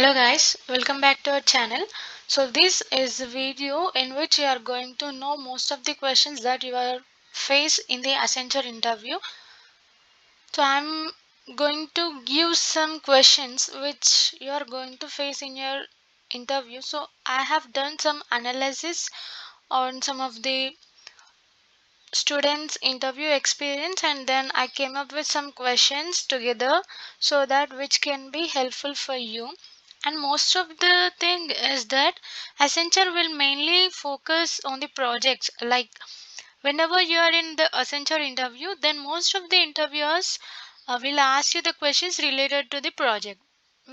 Hello guys, welcome back to our channel. So this is a video in which you are going to know most of the questions that you are face in the Accenture interview. So I'm going to give some questions which you are going to face in your interview. So I have done some analysis on some of the students interview experience, and then I came up with some questions together so that which can be helpful for you. And most of the thing is that Accenture will mainly focus on the projects. Like whenever you are in the Accenture interview, then most of the interviewers will ask you the questions related to the project,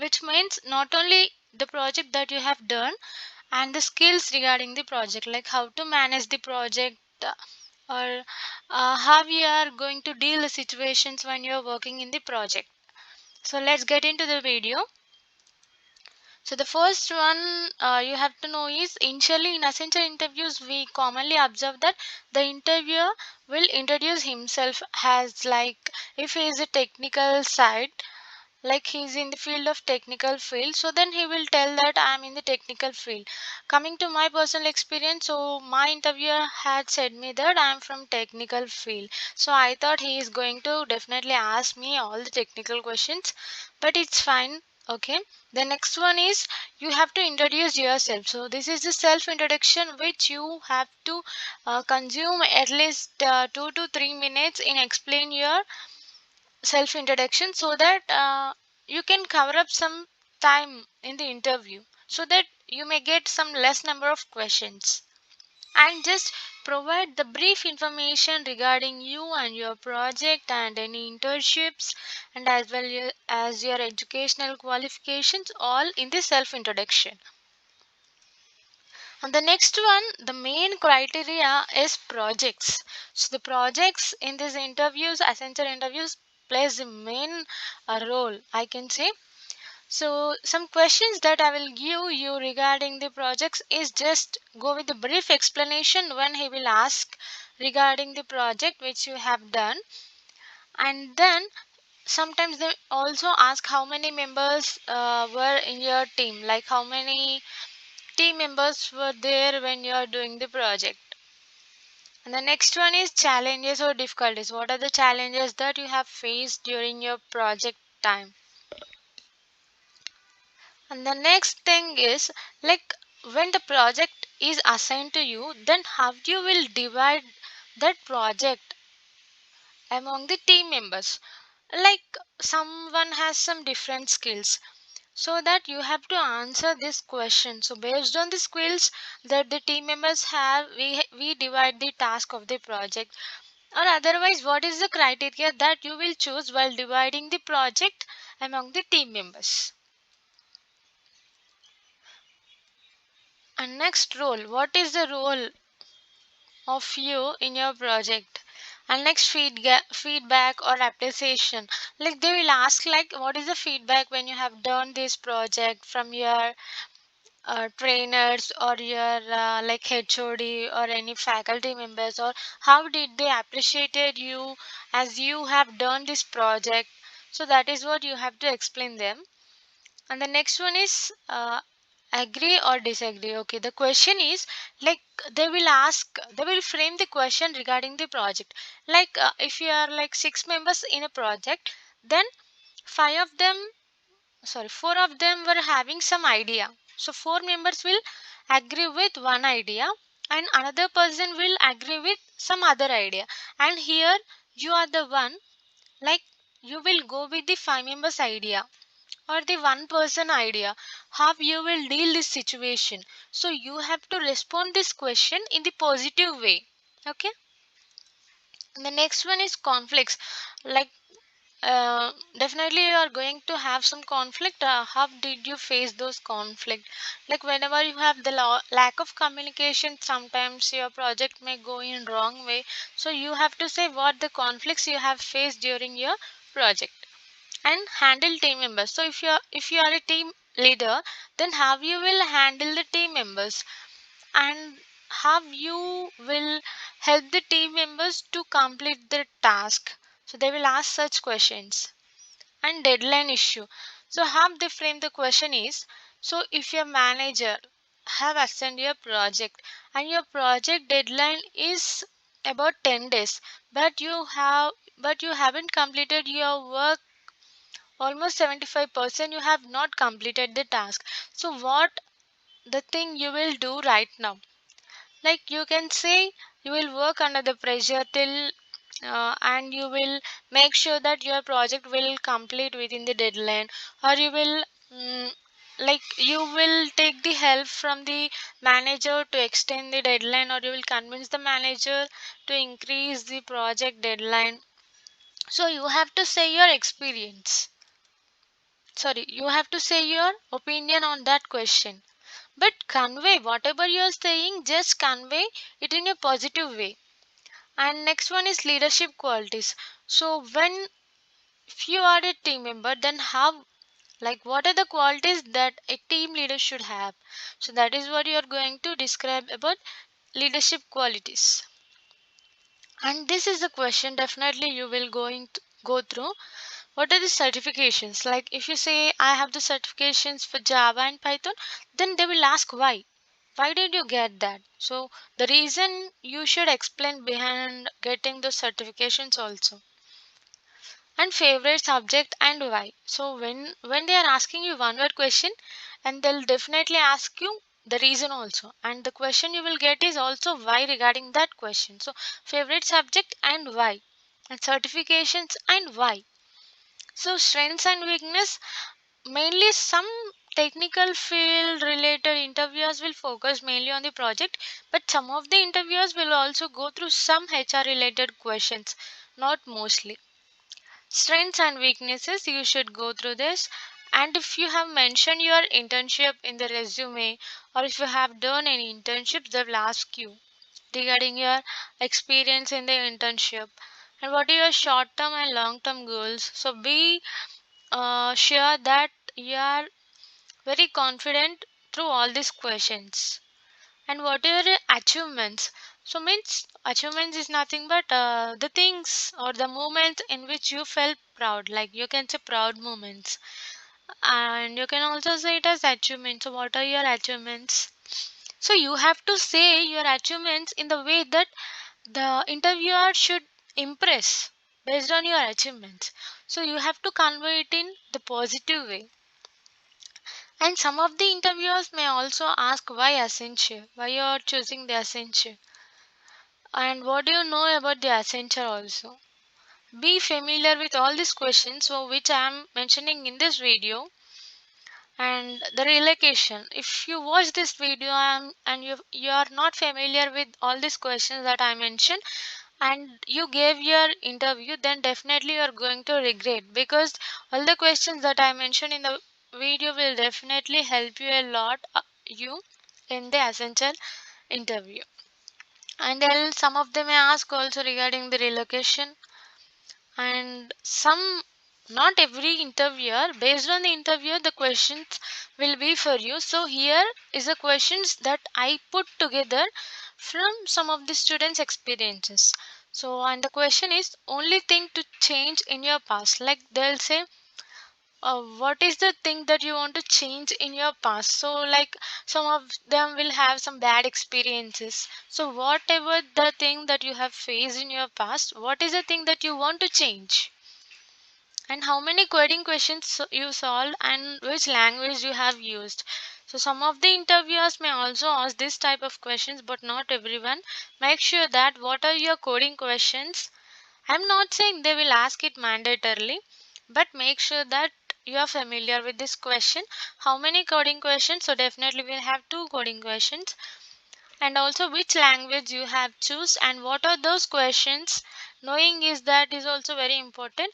which means not only the project that you have done and the skills regarding the project, like how to manage the project, or how you are going to deal the situations when you are working in the project. So let's get into the video. So the first one you have to know is, initially in Accenture interviews we commonly observe that the interviewer will introduce himself as, like, if he is a technical side, like he's in the field of technical field, so then he will tell that I'm in the technical field. Coming to my personal experience, so my interviewer had said me that I'm from technical field, so I thought he is going to definitely ask me all the technical questions, but it's fine. Okay, the next one is, you have to introduce yourself. So this is the self introduction which you have to consume at least 2 to 3 minutes in explain your self introduction, so that you can cover up some time in the interview, so that you may get some less number of questions. And just provide the brief information regarding you and your project and any internships, and as well as your educational qualifications, all in the self introduction. And the next one, the main criteria is projects. So the projects in these interviews, Accenture interviews, plays the main role, I can say. So some questions that I will give you regarding the projects is, just go with the brief explanation when he will ask regarding the project which you have done. And then sometimes they also ask how many members were in your team, like how many team members were there when you are doing the project. And the next one is challenges or difficulties. What are the challenges that you have faced during your project time? And the next thing is, like, when the project is assigned to you, then how you will divide that project among the team members. Like someone has some different skills, so that you have to answer this question. So based on the skills that the team members have, we divide the task of the project. Or otherwise, what is the criteria that you will choose while dividing the project among the team members? And next, role. What is the role of you in your project? And next, feedback or appreciation. Like they will ask, like, what is the feedback when you have done this project from your trainers or your like HOD or any faculty members, or how did they appreciated you as you have done this project? So that is what you have to explain them. And the next one is, agree or disagree. Okay, the question is, like, they will frame the question regarding the project. Like if you are like 6 members in a project, then five of them sorry 4 of them were having some idea, so 4 members will agree with one idea, and another person will agree with some other idea. And here you are the one, like, you will go with the 5 members idea or the one person idea. How you will deal this situation? So you have to respond this question in the positive way. Okay. And the next one is conflicts. Like definitely you are going to have some conflict. How did you face those conflict? Like whenever you have the lack of communication, sometimes your project may go in wrong way, so you have to say what the conflicts you have faced during your project. And handle team members. So if you are a team leader, then how you will handle the team members, and how you will help the team members to complete the task. So they will ask such questions. And deadline issue. So how they frame the question is, so if your manager have assigned your project and your project deadline is about 10 days, but you haven't completed your work almost 75%, you have not completed the task. So what the thing you will do right now? Like you can say you will work under the pressure till and you will make sure that your project will complete within the deadline, or you will like you will take the help from the manager to extend the deadline, or you will convince the manager to increase the project deadline. So you have to say your experience, sorry, you have to say your opinion on that question, but convey whatever you are saying, just convey it in a positive way. And next one is leadership qualities. So when if you are a team member, then how, like what are the qualities that a team leader should have? So that is what you are going to describe about leadership qualities. And this is the question definitely you will going to go through. What are the certifications? Like if you say I have the certifications for Java and Python, then they will ask why. Why did you get that? So the reason you should explain behind getting the certifications also. And favorite subject and why. So when they are asking you one word question, and they'll definitely ask you the reason also, and the question you will get is also why regarding that question. So favorite subject and why, and certifications and why. So strengths and weakness, mainly some technical field related interviewers will focus mainly on the project, but some of the interviewers will also go through some HR related questions, not mostly. Strengths and weaknesses, you should go through this. And if you have mentioned your internship in the resume, or if you have done any internships, they will ask you regarding your experience in the internship, and what are your short term and long term goals. So be sure that you are very confident through all these questions. And what are your achievements? So means achievements is nothing but the things or the moments in which you felt proud, like you can say proud moments, and you can also say it as achievements. So what are your achievements? So you have to say your achievements in the way that the interviewer should impress based on your achievements. So you have to convey it in the positive way. And some of the interviewers may also ask why Accenture, why you are choosing the Accenture, and what do you know about the Accenture also. Be familiar with all these questions, so which I am mentioning in this video. And the relocation, if you watch this video and you are not familiar with all these questions that I mentioned, and you gave your interview, then definitely you are going to regret, because all the questions that I mentioned in the video will definitely help you a lot, you in the Accenture interview. And then some of them may ask also regarding the relocation, and some, not every interviewer, based on the interviewer the questions will be for you. So here is the questions that I put together from some of the students experiences. So and the question is only thing to change in your past, like they'll say what is the thing that you want to change in your past. So like some of them will have some bad experiences, so whatever the thing that you have faced in your past, what is the thing that you want to change, and how many coding questions you solved, and which language you have used. So some of the interviewers may also ask this type of questions, but not everyone. Make sure that what are your coding questions. I'm not saying they will ask it mandatorily, but make sure that you are familiar with this question. How many coding questions? So definitely we'll have two coding questions, and also which language you have choose, and what are those questions. Knowing is that is also very important,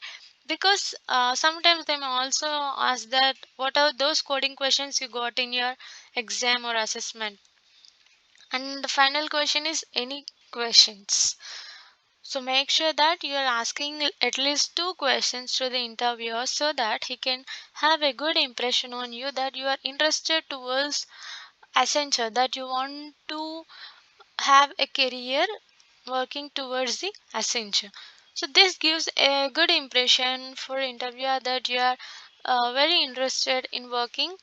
because sometimes they may also ask that what are those coding questions you got in your exam or assessment. And the final question is any questions. So make sure that you are asking at least two questions to the interviewer, so that he can have a good impression on you, that you are interested towards Accenture, that you want to have a career working towards the Accenture. So this gives a good impression for interviewer that you are very interested in working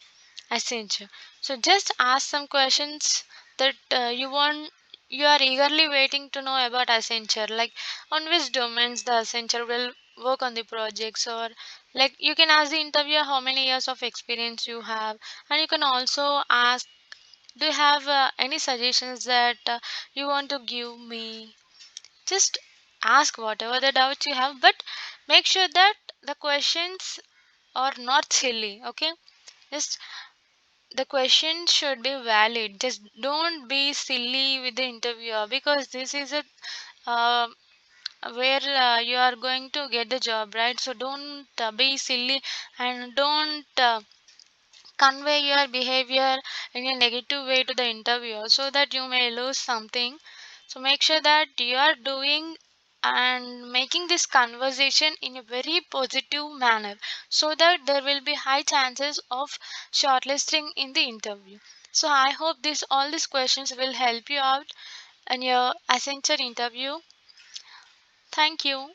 Accenture. So just ask some questions that you are eagerly waiting to know about Accenture, like on which domains the Accenture will work on the projects, or like you can ask the interviewer how many years of experience you have, and you can also ask, do you have any suggestions that you want to give me? Just ask whatever the doubts you have, but make sure that the questions are not silly. Okay, just the question should be valid. Just don't be silly with the interviewer, because this is a uh, where you are going to get the job, right? So don't be silly, and don't convey your behavior in a negative way to the interviewer, so that you may lose something. So make sure that you are doing and making this conversation in a very positive manner, so that there will be high chances of shortlisting in the interview. So I hope this all these questions will help you out in your Accenture interview. Thank you.